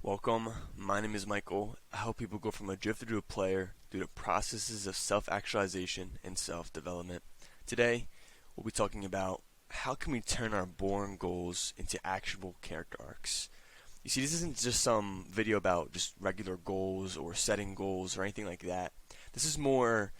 Welcome, my name is Michael. I help people go from a drifter to a player through the processes of self-actualization and self-development. Today, we'll be talking about how can we turn our boring goals into actionable character arcs. You see, this isn't just some video about just regular goals or setting goals or anything like that. This is more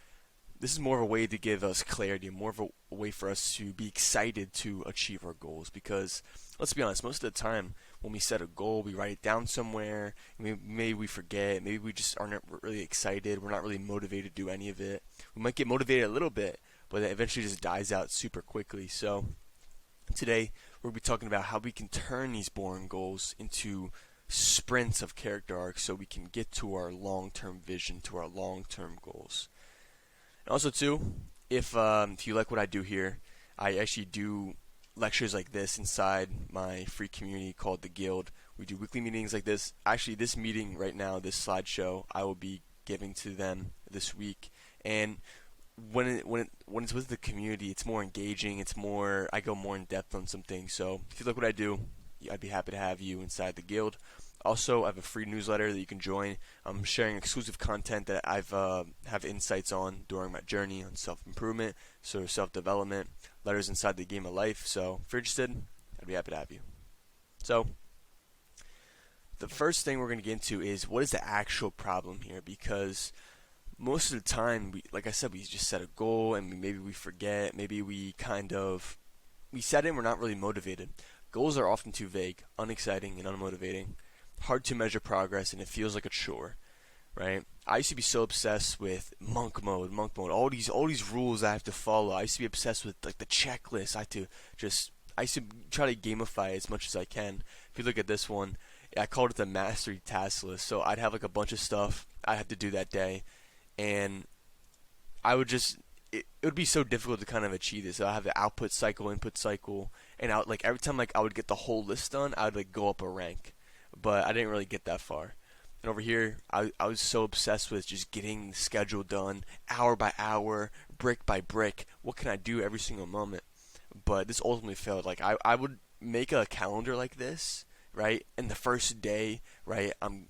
of a way to give us clarity, more of a way for us to be excited to achieve our goals. Because let's be honest, most of the time when we set a goal, we write it down somewhere. Maybe we forget. Maybe we just aren't really excited. We're not really motivated to do any of it. We might get motivated a little bit, but it eventually just dies out super quickly. So today we'll be talking about how we can turn these boring goals into sprints of character arcs so we can get to our long-term vision, to our long-term goals. And also too, if you like what I do here, I actually do lectures like this inside my free community called the Guild. We do weekly meetings like this. Actually, this meeting right now, this slideshow, I will be giving to them this week. And when it's with the community, it's more engaging. I go more in depth on some things. So if you like what I do, I'd be happy to have you inside the Guild. Also, I have a free newsletter that you can join. I'm sharing exclusive content that I've have insights on during my journey on self-improvement, sort of self-development, letters inside the game of life. So if you're interested, I'd be happy to have you. So the first thing we're going to get into is what is the actual problem here, because most of the time, like I said, we just set a goal and maybe we forget, maybe we set it and we're not really motivated. Goals are often too vague, unexciting, and unmotivating. Hard to measure progress, and it feels like a chore, right? I used to be so obsessed with monk mode, all these rules I have to follow. I used to be obsessed with like the checklist. I used to try to gamify as much as I can. If you look at this one, I called it the mastery task list. So I'd have like a bunch of stuff I had to do that day, and it would be so difficult to kind of achieve this. So I have the output cycle, input cycle, and every time I would get the whole list done, I would go up a rank. But I didn't really get that far. And over here, I was so obsessed with just getting the schedule done, hour by hour, brick by brick. What can I do every single moment? But this ultimately failed. I would make a calendar like this, right? And the first day, right, I'm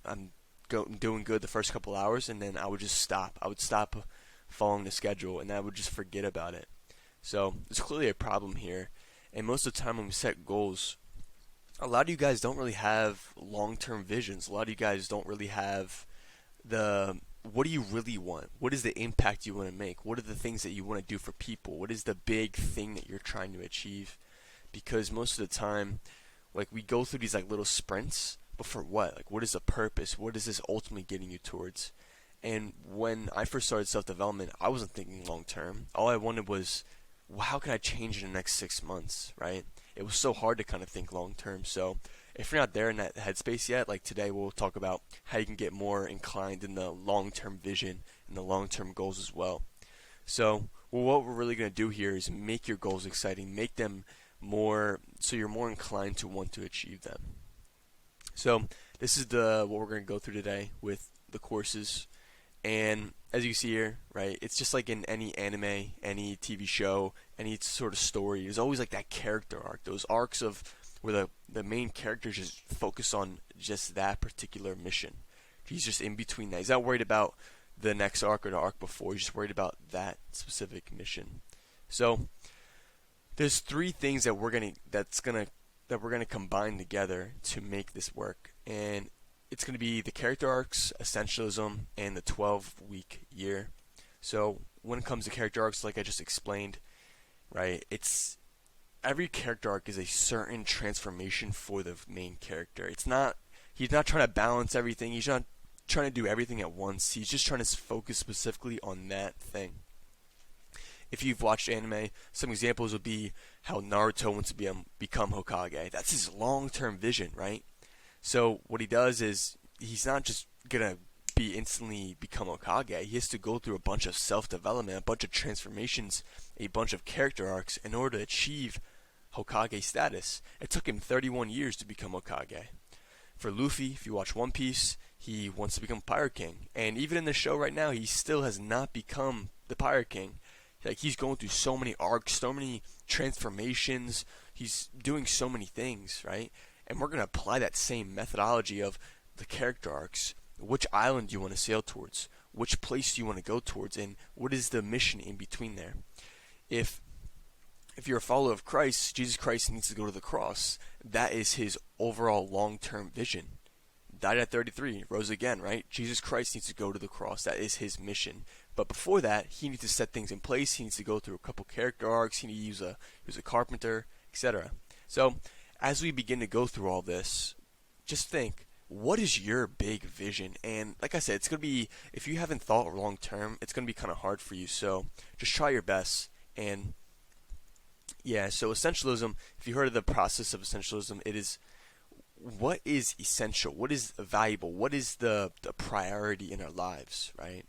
doing good the first couple hours, and then I would just stop. I would stop following the schedule, and I would just forget about it. So there's clearly a problem here. And most of the time when we set goals, a lot of you guys don't really have long-term visions. A lot of you guys don't really have what do you really want? What is the impact you want to make? What are the things that you want to do for people? What is the big thing that you're trying to achieve? Because most of the time, we go through these little sprints, but for what? What is the purpose? What is this ultimately getting you towards? And when I first started self-development, I wasn't thinking long-term. All I wanted was, how can I change in the next 6 months, right? It was so hard to kind of think long term. So if you're not there in that headspace yet, like today we'll talk about how you can get more inclined in the long term vision and the long term goals as well. So what we're really going to do here is make your goals exciting, make them more so you're more inclined to want to achieve them. So this is what we're going to go through today with the courses. And as you see here, right, it's just like in any anime, any TV show, any sort of story. There's always that character arc, those arcs of where the main characters just focus on just that particular mission. He's just in between that. He's not worried about the next arc or the arc before. He's just worried about that specific mission. So there's three things that we're gonna combine together to make this work, and it's going to be the character arcs, Essentialism, and the 12-week year. So when it comes to character arcs, like I just explained, right, every character arc is a certain transformation for the main character. He's not trying to balance everything. He's not trying to do everything at once. He's just trying to focus specifically on that thing. If you've watched anime, some examples would be how Naruto wants to become Hokage. That's his long-term vision, right? So what he does is he's not just gonna instantly become Hokage. He has to go through a bunch of self-development, a bunch of transformations, a bunch of character arcs in order to achieve Hokage status. It took him 31 years to become Hokage. For Luffy, if you watch One Piece, he wants to become Pirate King, and even in the show right now, he still has not become the Pirate King. He's going through so many arcs, so many transformations. He's doing so many things, right? And we're going to apply that same methodology of the character arcs. Which island do you want to sail towards? Which place do you want to go towards? And what is the mission in between there? If if you're a follower of Christ, Jesus Christ needs to go to the cross. That is his overall long-term vision. Died at 33, rose again, right? Jesus Christ needs to go to the cross. That is his mission. But before that, he needs to set things in place. He needs to go through a couple character arcs. He needs to use a carpenter, etc. So, as we begin to go through all this, just think, what is your big vision? And like I said, it's going to be, if you haven't thought long term, it's going to be kind of hard for you. So, just try your best. And yeah, so essentialism, if you heard of the process of essentialism, it is what is essential, what is valuable, what is the priority in our lives, right?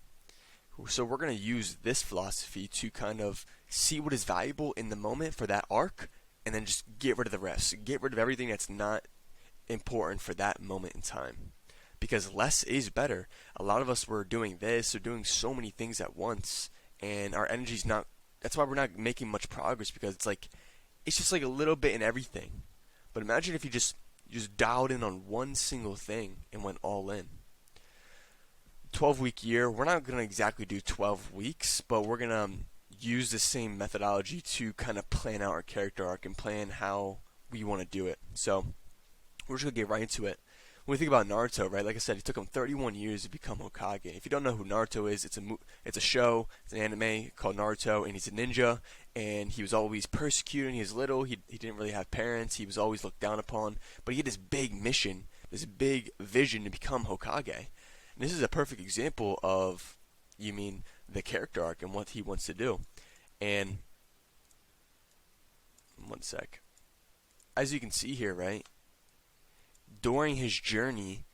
So we're going to use this philosophy to kind of see what is valuable in the moment for that arc, and then just get rid of the rest. Get rid of everything that's not important for that moment in time. Because less is better. A lot of us were doing this or doing so many things at once, and our energy's not. That's why we're not making much progress, because it's just like a little bit in everything. But imagine if you just dialed in on one single thing and went all in. 12-week year, we're not going to exactly do 12 weeks, but we're going to use the same methodology to kind of plan out our character arc and plan how we want to do it. So we're just going to get right into it. When we think about Naruto, right, like I said, it took him 31 years to become Hokage. If you don't know who Naruto is, it's a show, it's an anime called Naruto, and he's a ninja, and he was always persecuted when he was little. He didn't really have parents. He was always looked down upon, but he had this big mission, this big vision to become Hokage. And this is a perfect example of, the character arc and what he wants to do. And, one sec. As you can see here, right, during his journey,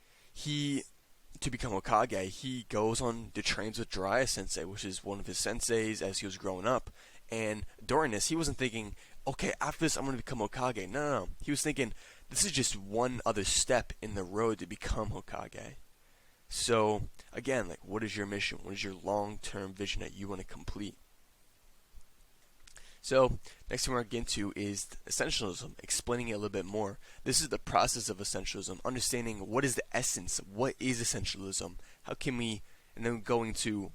to become Hokage, he goes on to trains with Jiraiya Sensei, which is one of his senseis as he was growing up. And during this, he wasn't thinking, okay, after this I'm going to become Hokage. No. He was thinking, this is just one other step in the road to become Hokage. So, again, like, what is your mission? What is your long-term vision that you want to complete? So, next thing we're going to get into is essentialism, explaining it a little bit more. This is the process of essentialism, understanding what is the essence, what is essentialism, how can we, and then going to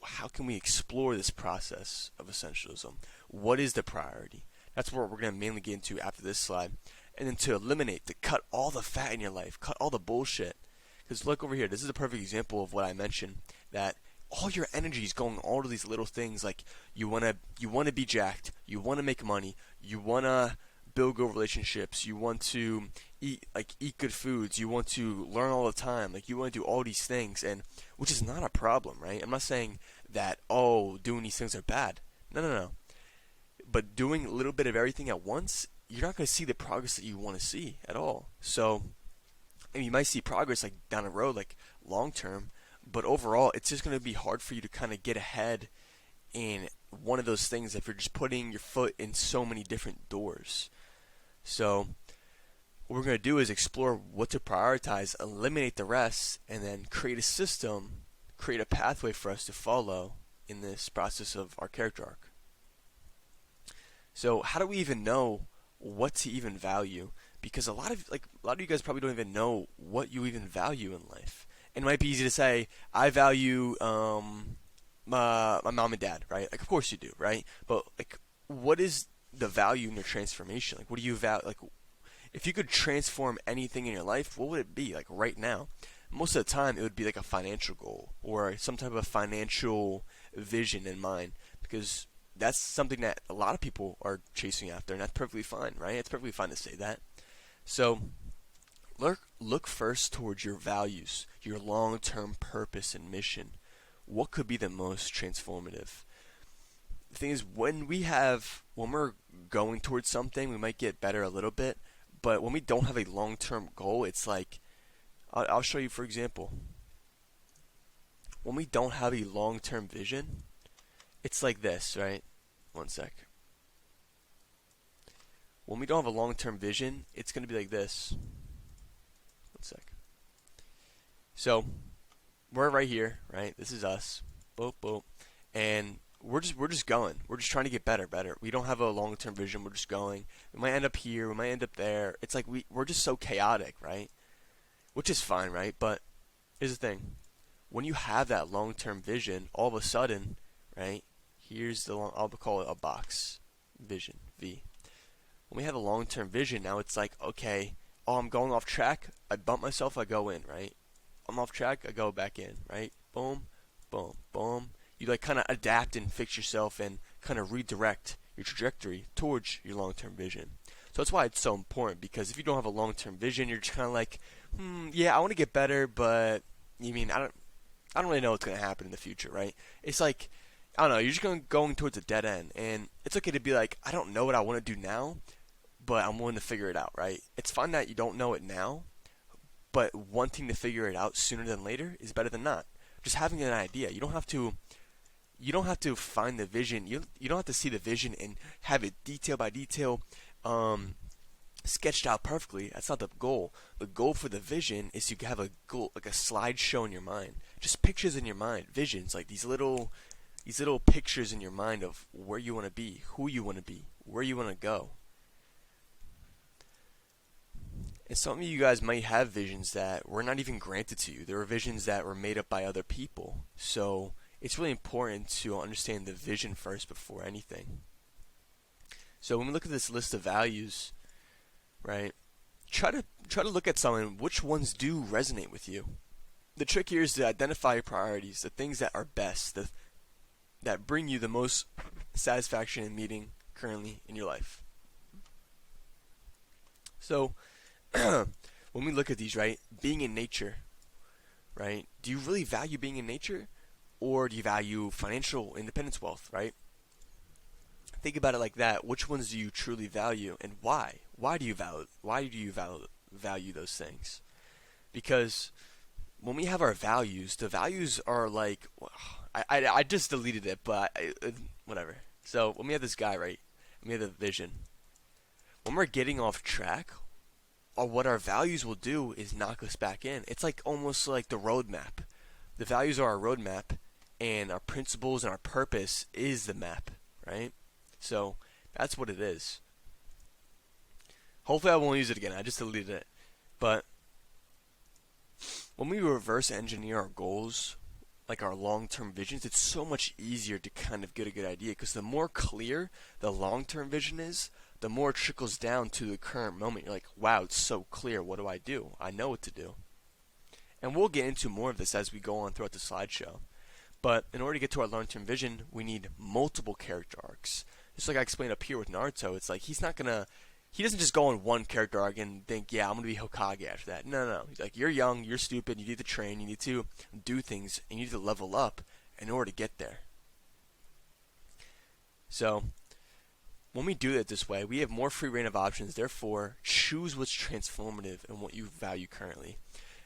how can we explore this process of essentialism? What is the priority? That's what we're going to mainly get into after this slide. And then to eliminate, to cut all the fat in your life, cut all the bullshit. Because look over here, this is a perfect example of what I mentioned, that all your energy is going all to these little things, like you wanna be jacked, you wanna make money, you wanna build good relationships, you want to eat good foods, you want to learn all the time, like you want to do all these things, and which is not a problem, right? I'm not saying that doing these things are bad. No. But doing a little bit of everything at once, you're not gonna see the progress that you want to see at all. So, and you might see progress like down the road, like long term. But overall, it's just going to be hard for you to kind of get ahead in one of those things if you're just putting your foot in so many different doors. So what we're going to do is explore what to prioritize, eliminate the rest, and then create a system, create a pathway for us to follow in this process of our character arc. So how do we even know what to even value? Because a lot of you guys probably don't even know what you even value in life. And it might be easy to say, I value my mom and dad, right? Like, of course you do, right? But like, what is the value in your transformation? Like, what do you value? Like, if you could transform anything in your life, what would it be? Like right now, most of the time, it would be like a financial goal or some type of financial vision in mind, because that's something that a lot of people are chasing after, and that's perfectly fine, right? It's perfectly fine to say that. So look first towards your values, your long-term purpose and mission. What could be the most transformative? The thing is, when we're going towards something, we might get better a little bit, but when we don't have a long-term goal, it's like, I'll show you for example. When we don't have a long-term vision, it's like this, right? One sec. When we don't have a long-term vision, it's going to be like this. One sec. So, we're right here, right? This is us. Boop, boop. And we're just going. We're just trying to get better. We don't have a long-term vision. We're just going. We might end up here. We might end up there. It's like we're just so chaotic, right? which is fine, right? But here's the thing: when you have that long-term vision, all of a sudden, right? Here's the I'll call it a box vision, V. When we have a long-term vision, now it's like, okay, oh, I'm going off track. I bump myself, I go in, right? I'm off track, I go back in, right? Boom, boom, boom. You like kind of adapt and fix yourself and kind of redirect your trajectory towards your long-term vision. So that's why it's so important, because if you don't have a long-term vision, you're just kind of like, yeah, I want to get better, but you mean I don't really know what's going to happen in the future, right? It's like, I don't know, you're just going towards a dead end, and it's okay to be like, I don't know what I want to do now, but I'm willing to figure it out, right? It's fine that you don't know it now, but wanting to figure it out sooner than later is better than not. Just having an idea. You don't have to find the vision. You don't have to see the vision and have it detail by detail sketched out perfectly. That's not the goal. The goal for the vision is to have a goal, like a slideshow in your mind. Just pictures in your mind, visions, like these little pictures in your mind of where you want to be, who you want to be, where you want to go. And some of you guys might have visions that were not even granted to you. There were visions that were made up by other people. So it's really important to understand the vision first before anything. So when we look at this list of values, right, try to look at some and which ones do resonate with you. The trick here is to identify your priorities, the things that are best, that bring you the most satisfaction in meeting currently in your life. So when we look at these, right, being in nature, right, do you really value being in nature, or do you value financial independence, wealth, right? Think about it like that. Which ones do you truly value, and why? Why do you value those things? Because when we have our values, the values are like, I just deleted it, but whatever. So when we have this guy, right, when we have the vision, when we're getting off track, or what our values will do is knock us back in. It's like almost like the roadmap. The values are our roadmap, and our principles and our purpose is the map, right? So that's what it is. Hopefully I won't use it again. I just deleted it. But when we reverse engineer our goals, like our long-term visions, it's so much easier to kind of get a good idea, because the more clear the long-term vision is, the more it trickles down to the current moment. You're like, wow, it's so clear. What do? I know what to do. And we'll get into more of this as we go on throughout the slideshow. But in order to get to our long-term vision, we need multiple character arcs. Just like I explained up here with Naruto, it's like he doesn't just go on one character arc and think, yeah, I'm going to be Hokage after that. No. He's like, you're young, you're stupid, you need to train, you need to do things, and you need to level up in order to get there. So when we do it this way, we have more free reign of options. Therefore, choose what's transformative and what you value currently.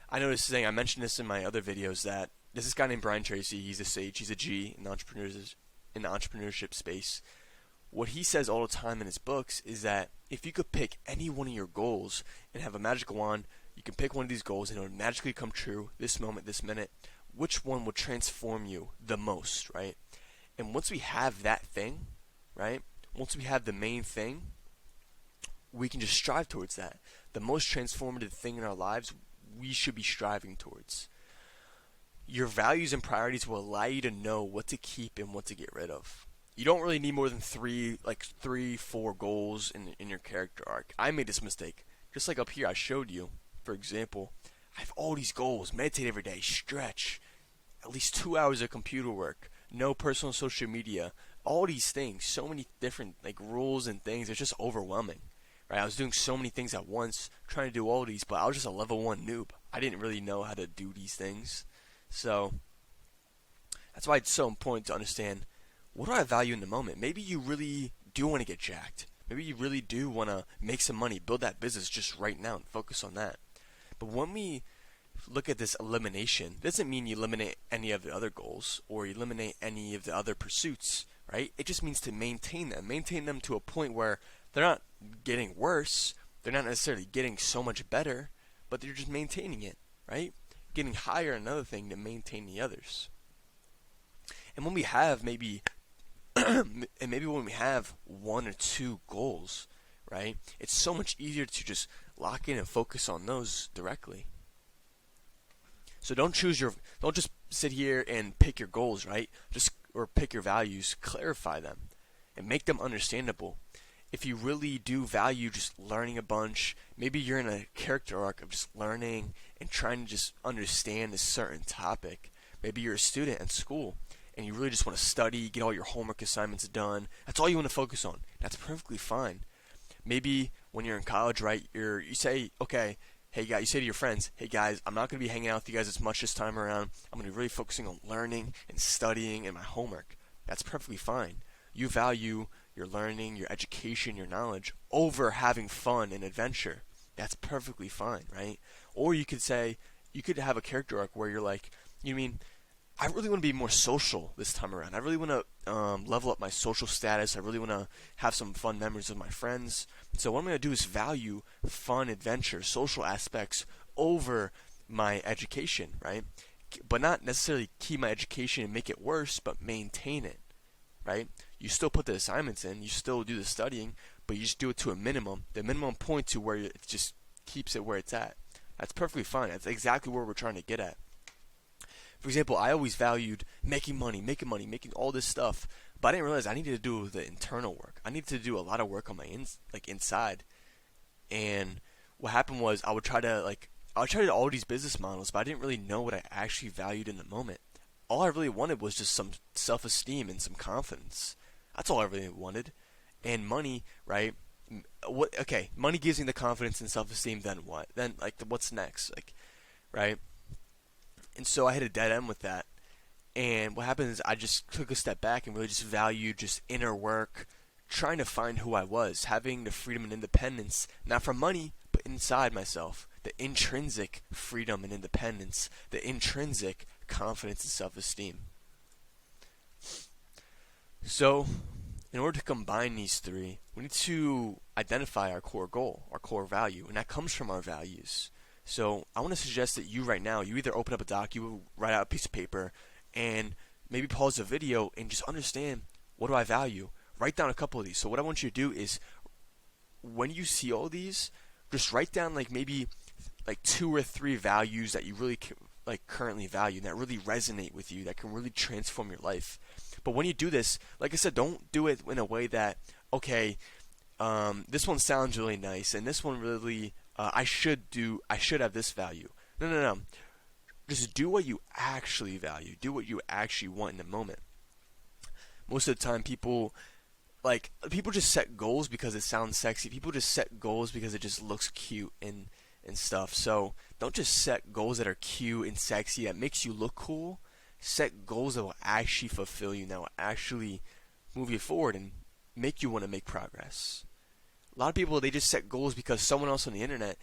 I mentioned this in my other videos, that there's this guy named Brian Tracy. He's a sage. He's a G in the entrepreneurship space. What he says all the time in his books is that if you could pick any one of your goals and have a magic wand, you can pick one of these goals and it would magically come true this moment, this minute. Which one would transform you the most, right? And once we have that thing, right? Once we have the main thing, we can just strive towards that. The most transformative thing in our lives, we should be striving towards. Your values and priorities will allow you to know what to keep and what to get rid of. You don't really need more than 4 goals in your character arc. I made this mistake. Just like up here, I showed you, for example, I have all these goals: meditate every day, stretch, at least 2 hours of computer work, no personal social media, all these things, so many different rules and things. It's just overwhelming, right? I was doing so many things at once, trying to do all these, but I was just a level 1 noob. I didn't really know how to do these things. So that's why it's so important to understand, what do I value in the moment? Maybe you really do want to get jacked. Maybe you really do want to make some money, build that business just right now and focus on that. But when we look at this elimination, it doesn't mean you eliminate any of the other goals or you eliminate any of the other pursuits, right? It just means to maintain them to a point where they're not getting worse, they're not necessarily getting so much better, but they're just maintaining it, right? Getting higher, another thing, to maintain the others. And when we have maybe when we have 1 or 2 goals, right, it's so much easier to just lock in and focus on those directly. So don't just sit here and pick your goals, right? Just or pick your values, clarify them and make them understandable. If you really do value just learning a bunch, maybe you're in a character arc of just learning and trying to just understand a certain topic. Maybe you're a student at school and you really just want to study, get all your homework assignments done. That's all you want to focus on. That's perfectly fine. Maybe when you're in college, right, you say, okay, hey guys, you say to your friends, hey guys, I'm not going to be hanging out with you guys as much this time around. I'm going to be really focusing on learning and studying and my homework. That's perfectly fine. You value your learning, your education, your knowledge over having fun and adventure. That's perfectly fine, right? Or you could say, you could have a character arc where you're like, you mean, I really want to be more social this time around. I really want to level up my social status. I really want to have some fun memories with my friends. So what I'm going to do is value fun, adventure, social aspects over my education, right? But not necessarily keep my education and make it worse, but maintain it, right? You still put the assignments in, you still do the studying, but you just do it to a minimum, the minimum point to where it just keeps it where it's at. That's perfectly fine. That's exactly where we're trying to get at. For example, I always valued making money, making all this stuff, but I didn't realize I needed to do the internal work. I needed to do a lot of work on my inside. And what happened was I would try to all these business models, but I didn't really know what I actually valued in the moment. All I really wanted was just some self-esteem and some confidence. That's all I really wanted. And money, right? Okay, money gives me the confidence and self-esteem. Then what? Then what's next? Right? And so I hit a dead end with that. And what happened is I just took a step back and really just valued just inner work, trying to find who I was, having the freedom and independence, not from money, but inside myself. The intrinsic freedom and independence, the intrinsic confidence and self-esteem. So, in order to combine these three, we need to identify our core goal, our core value, and that comes from our values. So, I want to suggest that you right now, you either open up a doc, you write out a piece of paper, and maybe pause the video and just understand, what do I value? Write down a couple of these. So what I want you to do is, when you see all these, just write down maybe 2 or 3 values that you really currently value and that really resonate with you, that can really transform your life. But when you do this, like I said, don't do it in a way that, okay, this one sounds really nice and this one really I should have this value. No. Just do what you actually value. Do what you actually want in the moment. Most of the time, people just set goals because it sounds sexy. People just set goals because it just looks cute and stuff. So don't just set goals that are cute and sexy, that makes you look cool. Set goals that will actually fulfill you, that will actually move you forward and make you want to make progress. A lot of people, they just set goals because someone else on the internet,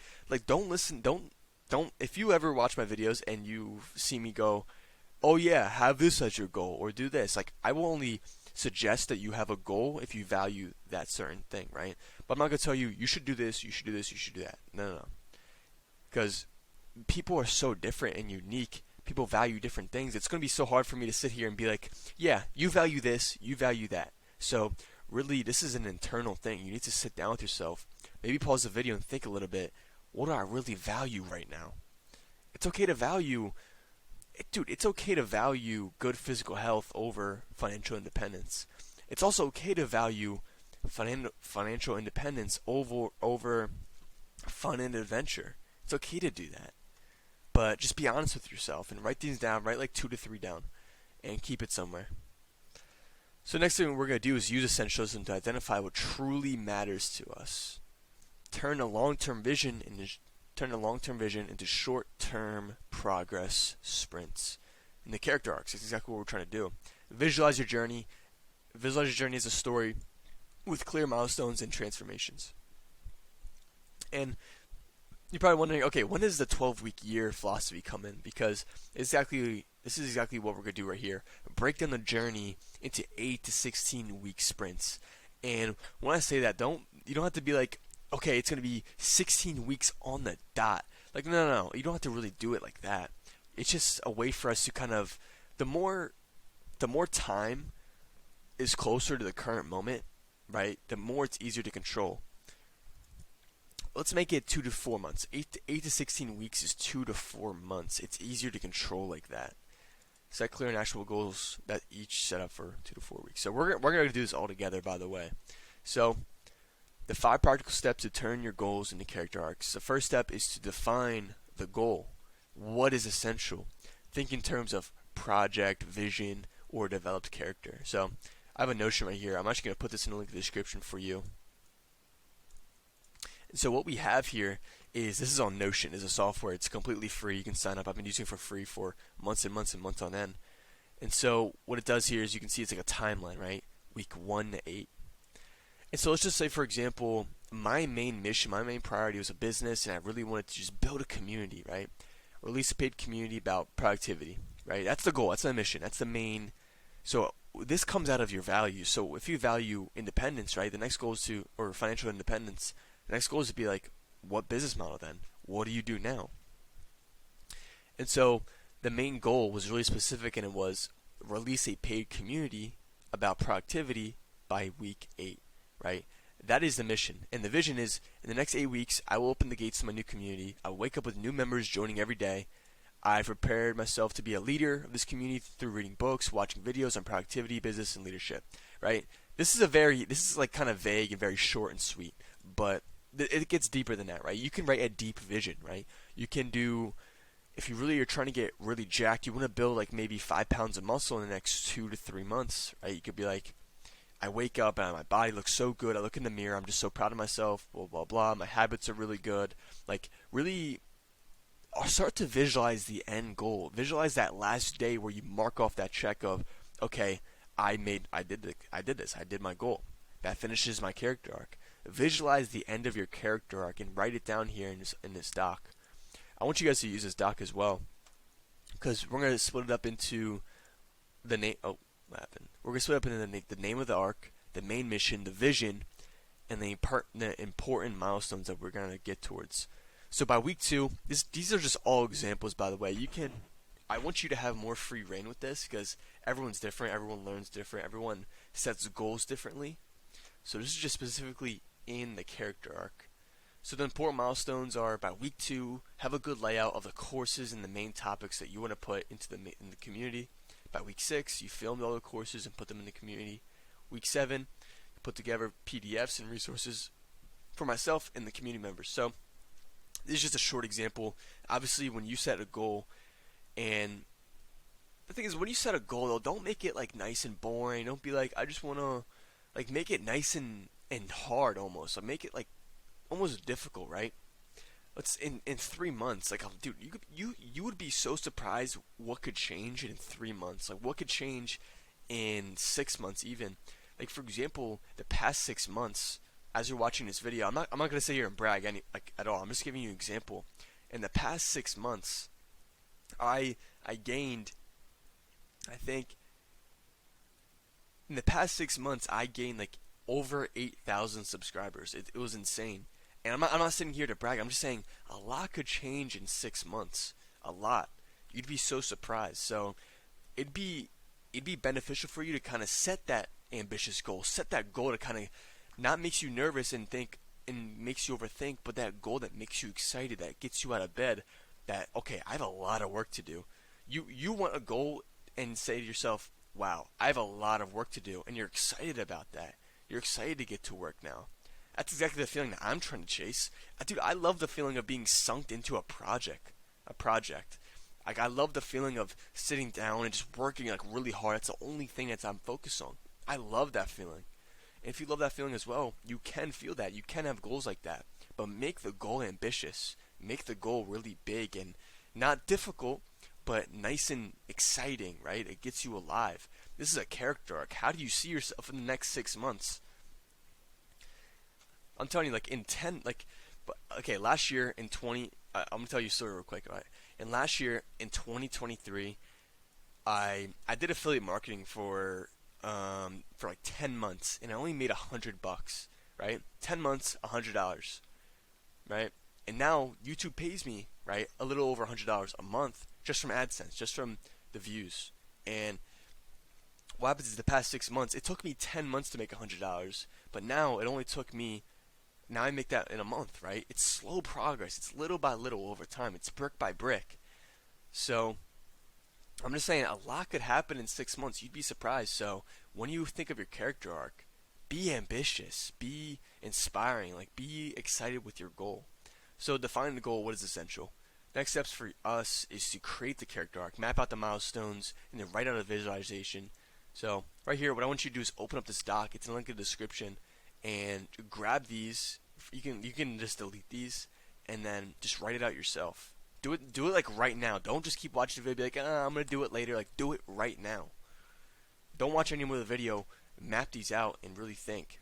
don't, if you ever watch my videos and you see me go, oh yeah, have this as your goal or do this, I will only suggest that you have a goal if you value that certain thing, right? But I'm not going to tell you, you should do this, you should do this, you should do that. No. Because people are so different and unique. People value different things. It's going to be so hard for me to sit here and be like, yeah, you value this, you value that. So really, this is an internal thing. You need to sit down with yourself, maybe pause the video and think a little bit. What do I really value right now? It's okay to value, it's okay to value good physical health over financial independence. It's also okay to value financial independence over fun and adventure. It's okay to do that. But just be honest with yourself and write these down. Write 2 to 3 down and keep it somewhere. So next thing we're going to do is use Essentialism to identify what truly matters to us. Turn a long-term vision into short-term progress sprints. In the character arcs, that's exactly what we're trying to do. Visualize your journey. Visualize your journey as a story with clear milestones and transformations. And you're probably wondering, okay, when does the 12-week year philosophy come in? Because this is exactly what we're going to do right here. Break down the journey into 8 to 16 week sprints. And when I say that, you don't have to be like, okay, it's going to be 16 weeks on the dot. No. You don't have to really do it like that. It's just a way for us to kind of, the more time is closer to the current moment, right, the more it's easier to control. let's make it 2 to 4 months. 8 to 16 weeks is 2 to 4 months. It's easier to control like that. Set clear and actionable goals that each set up for 2 to 4 weeks. So we're going to do this all together, by the way. So the 5 practical steps to turn your goals into character arcs. The first step is to define the goal. What is essential? Think in terms of project, vision, or developed character. So I have a Notion right here. I'm actually going to put this in the link in the description for you. So what we have here is, this is on Notion. It's a software. It's completely free. You can sign up. I've been using it for free for months and months and months on end. And so what it does here is, you can see it's like a timeline, right? Week 1 to 8. And so let's just say, for example, my main mission, my main priority was a business, and I really wanted to just build a community, right? Release a paid community about productivity, right? That's the goal. That's the mission. That's the main. So this comes out of your values. So if you value independence, right, the next goal is to, or financial independence, the next goal is to be like, what business model then? What do you do now? And so the main goal was really specific, and it was release a paid community about productivity by week 8, right? That is the mission. And the vision is, in the next 8 weeks, I will open the gates to my new community. I will wake up with new members joining every day. I've prepared myself to be a leader of this community through reading books, watching videos on productivity, business, and leadership, right? This is like kind of vague and very short and sweet, but it gets deeper than that, right? You can write a deep vision, right? You can do, if you really are trying to get really jacked, you want to build like maybe 5 pounds of muscle in the next 2 to 3 months, right? You could be like, I wake up and my body looks so good. I look in the mirror. I'm just so proud of myself. Blah, blah, blah. My habits are really good. Like, really start to visualize the end goal. Visualize that last day where you mark off that check of, okay, I did this. I did my goal. That finishes my character arc. Visualize the end of your character arc and write it down here in this doc. I want you guys to use this doc as well, because we're going to split it up into the name. Oh, what happened? We're going to split up into the name of the arc, the main mission, the vision, and the important milestones that we're going to get towards. So by week 2, these are just all examples, by the way. I want you to have more free reign with this, because everyone's different, everyone learns different, everyone sets goals differently. So this is just specifically in the character arc. So the important milestones are, by week 2, have a good layout of the courses and the main topics that you want to put in the community. By week 6, you filmed all the courses and put them in the community. Week 7, put together PDFs and resources for myself and the community members. So this is just a short example. Obviously, when you set a goal, and the thing is, when you set a goal, though, don't make it like nice and boring. Don't be like, I just want to, like, make it nice and hard almost. Like, make it like almost difficult, right? Let's in 3 months, like, dude, you would be so surprised what could change in 3 months. Like, what could change in 6 months even. Like, for example, the past 6 months, as you're watching this video, I'm not gonna sit here and brag at all. I'm just giving you an example. In the past 6 months, I gained, I think, in the past 6 months, I gained like over 8,000 subscribers. It was insane. And I'm not sitting here to brag. I'm just saying a lot could change in 6 months. A lot. You'd be so surprised. So it'd be beneficial for you to kind of set that ambitious goal. Set that goal to kind of not makes you nervous and makes you overthink, but that goal that makes you excited, that gets you out of bed. That, okay, I have a lot of work to do. You want a goal and say to yourself, wow, I have a lot of work to do, and you're excited about that. You're excited to get to work now. That's exactly the feeling that I'm trying to chase. Dude, I love the feeling of being sunk into a project. Like, I love the feeling of sitting down and just working like really hard. That's the only thing that I'm focused on. I love that feeling. And if you love that feeling as well, you can feel that. You can have goals like that. But make the goal ambitious. Make the goal really big and not difficult, but nice and exciting, right? It gets you alive. This is a character arc. How do you see yourself in the next 6 months? I'm telling you, like, last year in I'm gonna tell you a story real quick. Right? And last year in 2023, I did affiliate marketing for like 10 months, and I only made $100, right? 10 months, $100, right? And now YouTube pays me, right, a little over $100 a month just from AdSense, just from the views. And what happens is, the past 6 months, it took me 10 months to make $100, but now it only took me Now I make that in a month, right? It's slow progress. It's little by little over time. It's brick by brick. So I'm just saying a lot could happen in 6 months. You'd be surprised. So when you think of your character arc, be ambitious, be inspiring, like be excited with your goal. So define the goal, what is essential. Next steps for us is to create the character arc, map out the milestones, and then write out a visualization. So right here, what I want you to do is open up this doc. It's a link in the description, and grab these. You can just delete these, and then just write it out yourself. Do it like right now. Don't just keep watching the video. Be like, I'm gonna do it later. Like do it right now. Don't watch any more of the video. Map these out and really think.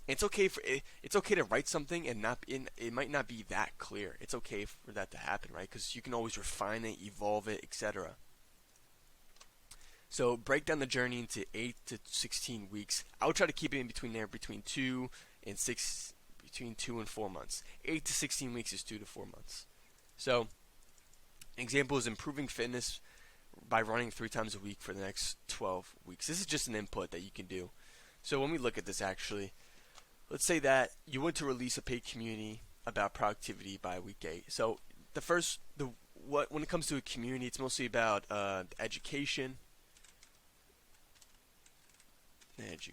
It's okay to write something and it might not be that clear. It's okay for that to happen, right? Because you can always refine it, evolve it, etc. So break down the journey into 8 to 16 weeks. I would try to keep it in between there, between 2 and 4 months. 8 to 16 weeks is 2 to 4 months. So example is improving fitness by running 3 times a week for the next 12 weeks. This is just an input that you can do. So when we look at this actually, let's say that you want to release a paid community about productivity by week 8. So when it comes to a community, it's mostly about education. It's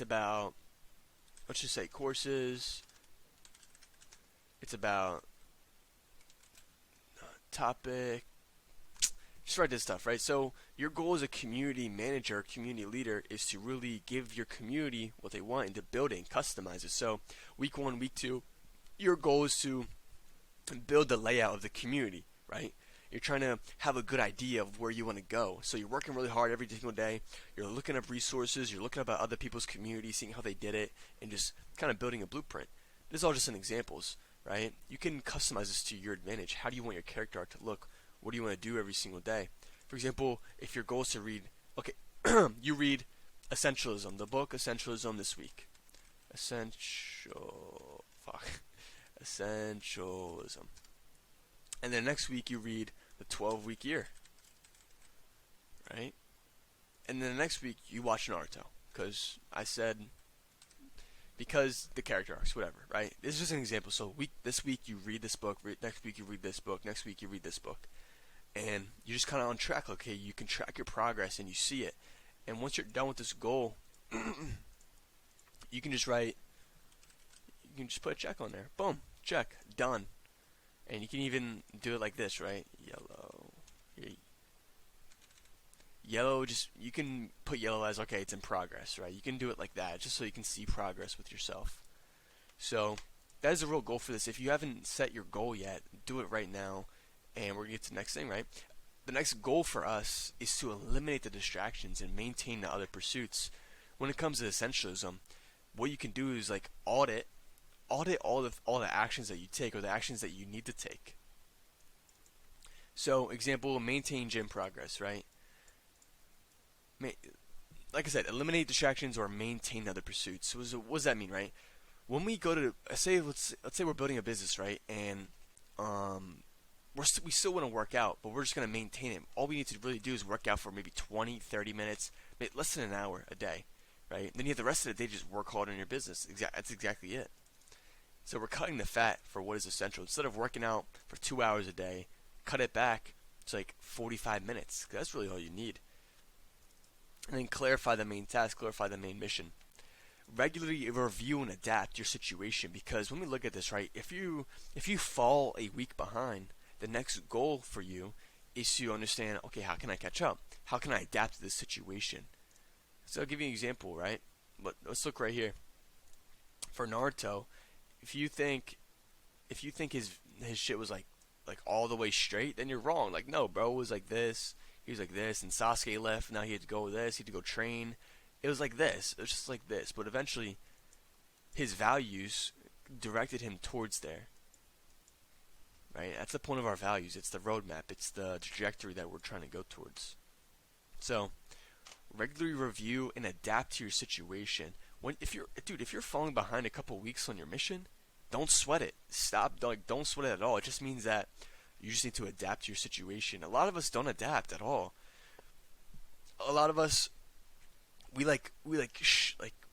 about, let's just say, courses. It's about topic. Just write this stuff, right? So your goal as a community manager, community leader, is to really give your community what they want and to build it and customize it. So week 1, week 2, your goal is to build the layout of the community, right? You're trying to have a good idea of where you want to go. So you're working really hard every single day. You're looking up resources. You're looking about other people's communities, seeing how they did it, and just kind of building a blueprint. This is all just in examples, right? You can customize this to your advantage. How do you want your character arc to look? What do you want to do every single day? For example, if your goal is to read, okay, you read Essentialism, the book Essentialism this week. Essentialism. And then next week you read the 12-week year, right? And then the next week you watch Naruto, because the character arcs, whatever, right? This is just an example. So this week you read this book, next week you read this book, next week you read this book. And you're just kind of on track. Okay, you can track your progress and you see it. And once you're done with this goal, you can just put a check on there. Boom, check, done. And you can even do it like this, right? Yellow, you can put yellow as, okay, it's in progress, right? You can do it like that, just so you can see progress with yourself. So that is the real goal for this. If you haven't set your goal yet, do it right now. And we're going to get to the next thing, right? The next goal for us is to eliminate the distractions and maintain the other pursuits. When it comes to essentialism, what you can do is like audit all the actions that you take or the actions that you need to take. So, example, maintain gym progress, right? Like I said, eliminate distractions or maintain other pursuits. So what does that mean, right? When we go to, let's say we're building a business, right? And we still want to work out, but we're just going to maintain it. All we need to really do is work out for maybe 20, 30 minutes, maybe less than an hour a day, right? Then you have the rest of the day just work hard on your business. That's exactly it. So we're cutting the fat for what is essential. Instead of working out for 2 hours a day, cut it back to like 45 minutes. That's really all you need. And then clarify the main task, clarify the main mission. Regularly review and adapt your situation, because when we look at this, right, if you fall a week behind, the next goal for you is to understand, okay, how can I catch up? How can I adapt to this situation? So I'll give you an example, right? But let's look right here. For Naruto, if you think his shit was like all the way straight, then you're wrong. Like, no, bro, it was like this. He was like this, and Sasuke left. Now he had to go with this. He had to go train. It was like this. It was just like this. But eventually, his values directed him towards there. Right? That's the point of our values. It's the roadmap. It's the trajectory that we're trying to go towards. So, regularly review and adapt to your situation. If you're falling behind a couple weeks on your mission, don't sweat it. Don't sweat it at all. It just means that you just need to adapt to your situation. A lot of us don't adapt at all. A lot of us, we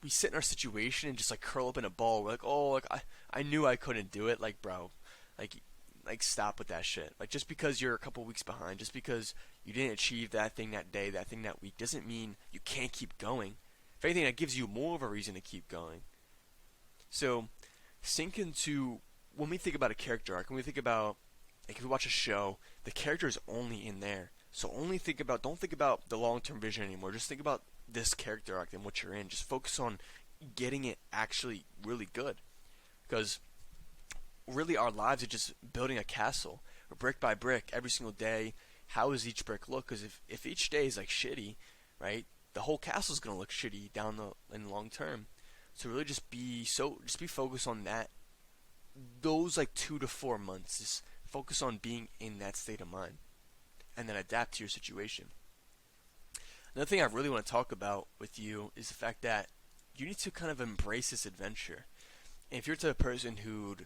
we sit in our situation and just like curl up in a ball. We're like, oh, like I knew I couldn't do it. Like, bro, like like stop with that shit. Like, just because you're a couple weeks behind, just because you didn't achieve that thing that day, that thing that week, doesn't mean you can't keep going. If anything, that gives you more of a reason to keep going. So, sink into when we think about a character arc, when we think about like if we watch a show, the character is only in there. So only think about don't think about the long term vision anymore. Just think about this character arc and what you're in. Just focus on getting it actually really good. Because really our lives are just building a castle, or brick by brick, every single day. How does each brick look? Because if each day is like shitty, right, the whole castle's gonna look shitty down in the long term. So really just be focused on that. Those like 2 to 4 months, just focus on being in that state of mind, and then adapt to your situation. Another thing I really want to talk about with you is the fact that you need to kind of embrace this adventure. And if you're the type of person who'd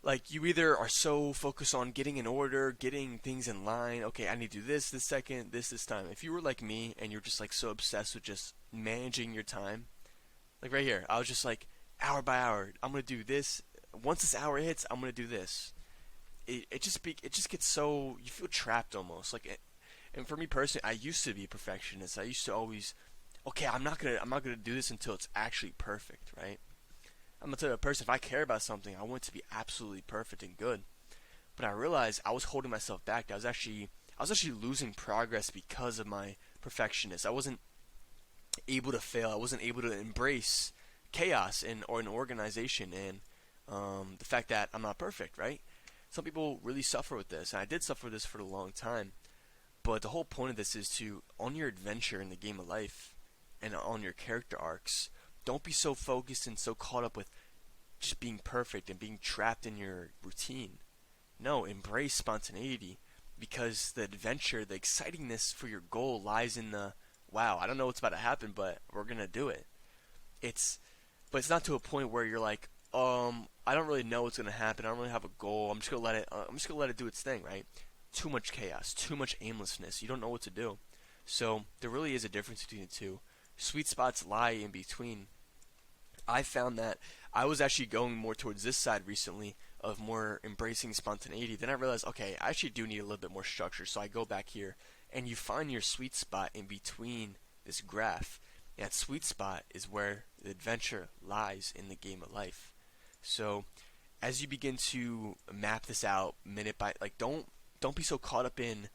like you either are so focused on getting in order, getting things in line, okay, I need to do this second, this time. If you were like me and you're just like so obsessed with just managing your time, like right here, I was just like hour by hour, I'm gonna do this. Once this hour hits, I'm gonna do this. It just gets so you feel trapped almost. And for me personally, I used to be a perfectionist. I used to always, okay, I'm not gonna do this until it's actually perfect, right? I'm the type of person, if I care about something, I want it to be absolutely perfect and good. But I realized I was holding myself back. I was actually losing progress because of my perfectionist. I wasn't able to fail. I wasn't able to embrace chaos or an organization and the fact that I'm not perfect, right? Some people really suffer with this, and I did suffer with this for a long time. But the whole point of this is to, on your adventure in the game of life and on your character arcs, don't be so focused and so caught up with just being perfect and being trapped in your routine. No, embrace spontaneity, because the adventure, the excitingness for your goal lies in the wow, I don't know what's about to happen, but we're gonna do it. It's but it's not to a point where you're like, I don't really know what's gonna happen. I don't really have a goal. I'm just gonna let it. I'm just gonna let it do its thing, right? Too much chaos, too much aimlessness. You don't know what to do. So there really is a difference between the two. Sweet spots lie in between. I found that I was actually going more towards this side recently of more embracing spontaneity. Then I realized, okay, I actually do need a little bit more structure. So I go back here, and you find your sweet spot in between this graph. And that sweet spot is where the adventure lies in the game of life. So as you begin to map this out minute by like don't be so caught up in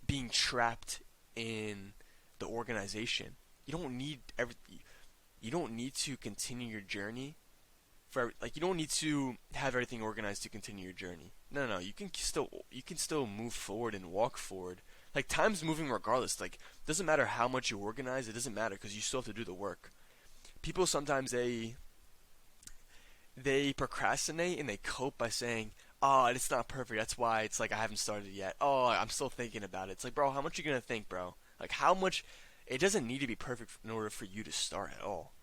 being trapped in the organization. You don't need you don't need to continue your journey like you don't need to have everything organized to continue your journey. No, you can still move forward and walk forward. Like time's moving regardless. Like doesn't matter how much you organize, it doesn't matter because you still have to do the work. People sometimes they procrastinate and they cope by saying, "Oh, it's not perfect. That's why it's like I haven't started yet. Oh, I'm still thinking about it." It's like, bro, how much are you gonna think, bro? Like how much? It doesn't need to be perfect in order for you to start at all.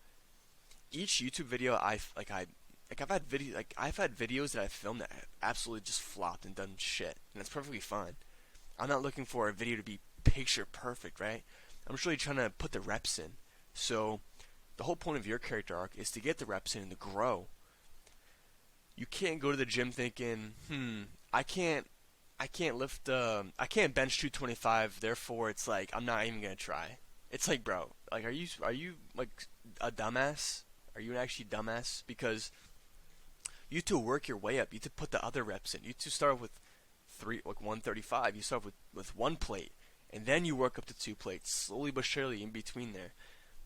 Each YouTube video I've had videos that I've filmed that have absolutely just flopped and done shit, and that's perfectly fine. I'm not looking for a video to be picture perfect, right? I'm just really trying to put the reps in. So the whole point of your character arc is to get the reps in and to grow. You can't go to the gym thinking, I can't, I can't bench 225. Therefore, it's like I'm not even gonna try. It's like, bro, like, are you like a dumbass? Are you actually dumbass? Because you have to work your way up. You have to put the other reps in. You have to start with 135. You start with one plate, and then you work up to 2 plates, slowly but surely in between there.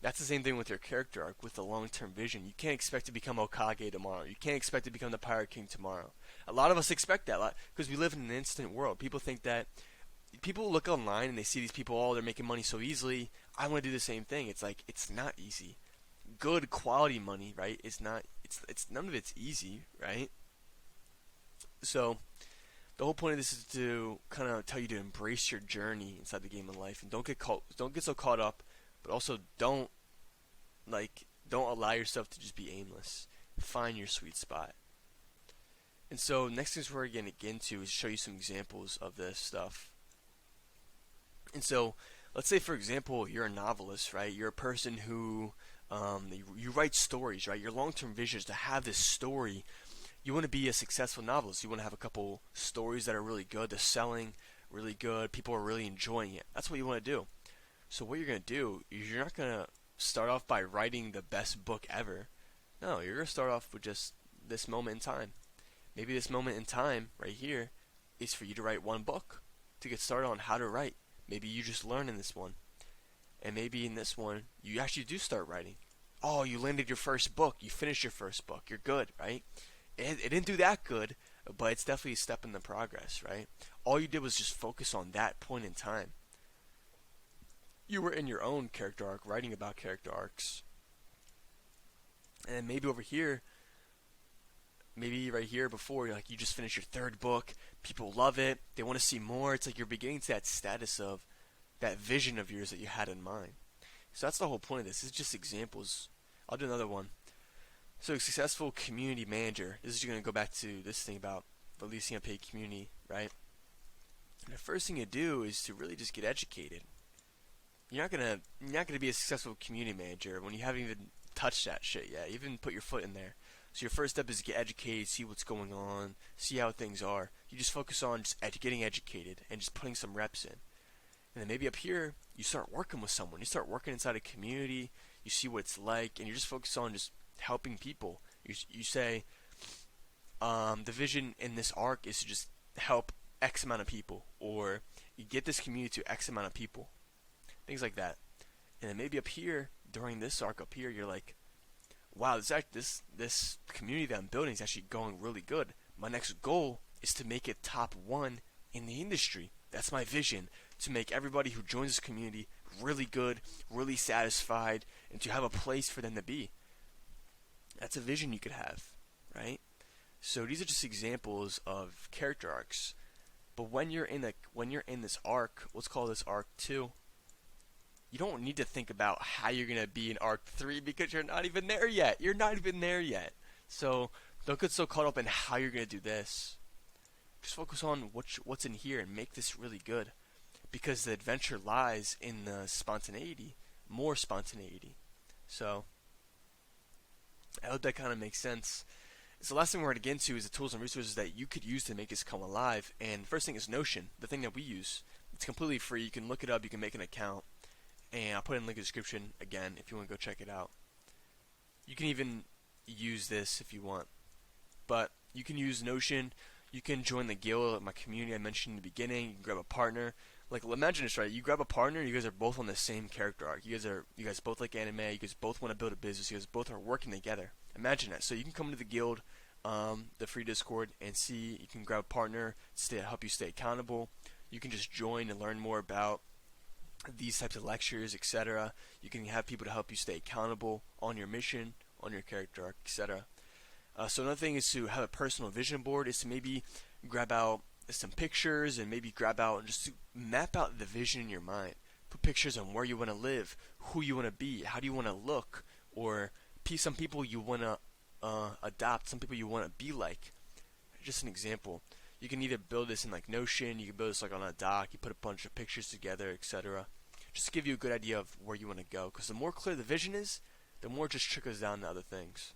That's the same thing with your character arc, with the long-term vision. You can't expect to become Okage tomorrow. You can't expect to become the Pirate King tomorrow. A lot of us expect that, because we live in an instant world. People think that, people look online and they see these people, oh, they're making money so easily. I want to do the same thing. It's like, it's not easy. Good quality money, right? It's none of it's easy, right? So the whole point of this is to kind of tell you to embrace your journey inside the game of life, and don't get so caught up, but also don't allow yourself to just be aimless. Find your sweet spot. And so next things we're going to get into is show you some examples of this stuff. And so let's say for example you're a novelist, right? You're a person who you write stories, right? Your long-term vision is to have this story. You want to be a successful novelist. You want to have a couple stories that are really good, they're selling really good, people are really enjoying it. That's what you want to do. So what you're going to do is you're not going to start off by writing the best book ever. No, you're going to start off with just this moment in time. Maybe this moment in time right here is for you to write one book to get started on how to write. Maybe you just learn in this one. And maybe in this one, you actually do start writing. Oh, you landed your first book. You finished your first book. You're good, right? It didn't do that good, but it's definitely a step in the progress, right? All you did was just focus on that point in time. You were in your own character arc, writing about character arcs. And maybe over here, maybe right here before, like you just finished your third book, people love it, they want to see more. It's like you're beginning to that status of that vision of yours that you had in mind. So that's the whole point of this. It's just examples. I'll do another one. So a successful community manager. This is going to go back to this thing about releasing a paid community, right? And the first thing you do is to really just get educated. You're not gonna be a successful community manager when you haven't even touched that shit yet. You haven't put your foot in there. So your first step is to get educated, see what's going on, see how things are. You just focus on just getting educated and just putting some reps in. And then maybe up here, you start working with someone. You start working inside a community. You see what it's like, and you just focus on just helping people. You say, the vision in this arc is to just help X amount of people, or you get this community to X amount of people. Things like that. And then maybe up here, during this arc up here, you're like, wow, this community that I'm building is actually going really good. My next goal is to make it top 1 in the industry. That's my vision, to make everybody who joins this community really good, really satisfied, and to have a place for them to be. That's a vision you could have, right? So these are just examples of character arcs. But when you're in this arc, let's call this arc 2, you don't need to think about how you're going to be in arc 3 because you're not even there yet. You're not even there yet. So don't get so caught up in how you're going to do this. Just focus on what's in here and make this really good. Because the adventure lies in the spontaneity, more spontaneity. So I hope that kind of makes sense. So the last thing we're going to get into is the tools and resources that you could use to make this come alive. And first thing is Notion, the thing that we use. It's completely free. You can look it up. You can make an account. And I'll put it in the link in the description again if you want to go check it out. You can even use this if you want. But you can use Notion. You can join the guild, my community I mentioned in the beginning. You can grab a partner. Like, imagine this, right? You grab a partner, you guys are both on the same character arc. You guys both like anime, you guys both want to build a business, you guys both are working together. Imagine that. So you can come to the guild, the free Discord, and see, you can grab a partner to help you stay accountable. You can just join and learn more about these types of lectures, etc. You can have people to help you stay accountable on your mission, on your character arc, etc. So another thing is to have a personal vision board, is to maybe grab out some pictures and maybe grab out and just to map out the vision in your mind. Put pictures on where you want to live, who you want to be, how do you want to look, or some people you want to adopt, some people you want to be like. Just an example. You can either build this in like Notion, you can build this like on a doc, you put a bunch of pictures together, etc. Just to give you a good idea of where you want to go. Because the more clear the vision is, the more it just trickles down to other things.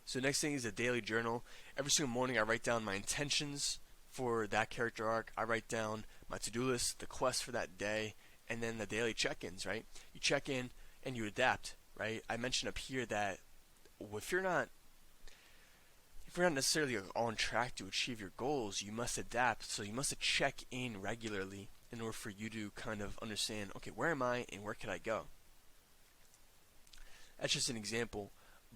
So the next thing is a daily journal. Every single morning I write down my intentions for that character arc. I write down my to-do list, the quest for that day, and then the daily check-ins, right? You check in and you adapt, right? I mentioned up here that if you're not necessarily on track to achieve your goals, you must adapt. So you must check in regularly in order for you to kind of understand, okay, where am I and where can I go? That's just an example,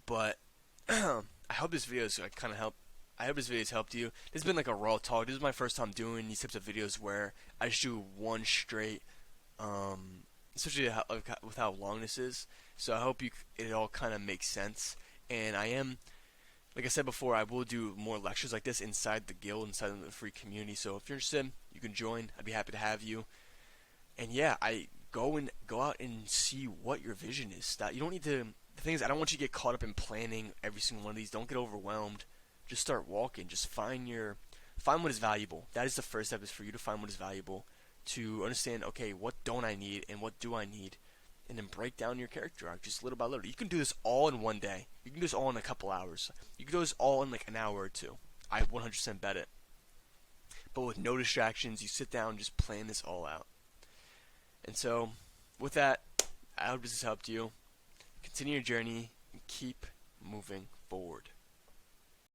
but I hope this video is kind of help. I hope this video has helped you. This has been like a raw talk. This is my first time doing these types of videos where I just do one straight, especially with how long this is. So I hope it all kind of makes sense. And like I said before, I will do more lectures like this inside the guild, inside the free community. So if you're interested, you can join. I'd be happy to have you. And yeah, go out and see what your vision is. You don't need to. The thing is, I don't want you to get caught up in planning every single one of these. Don't get overwhelmed. Just start walking. Just find what is valuable. That is the first step, is for you to find what is valuable. to understand, okay, what don't I need and what do I need, and then break down your character arc just little by little. You can do this all in one day. You can do this all in a couple hours. You can do this all in like an hour or two. I 100% bet it. But with no distractions, you sit down and just plan this all out. And so, with that, I hope this has helped you. Continue your journey and keep moving forward.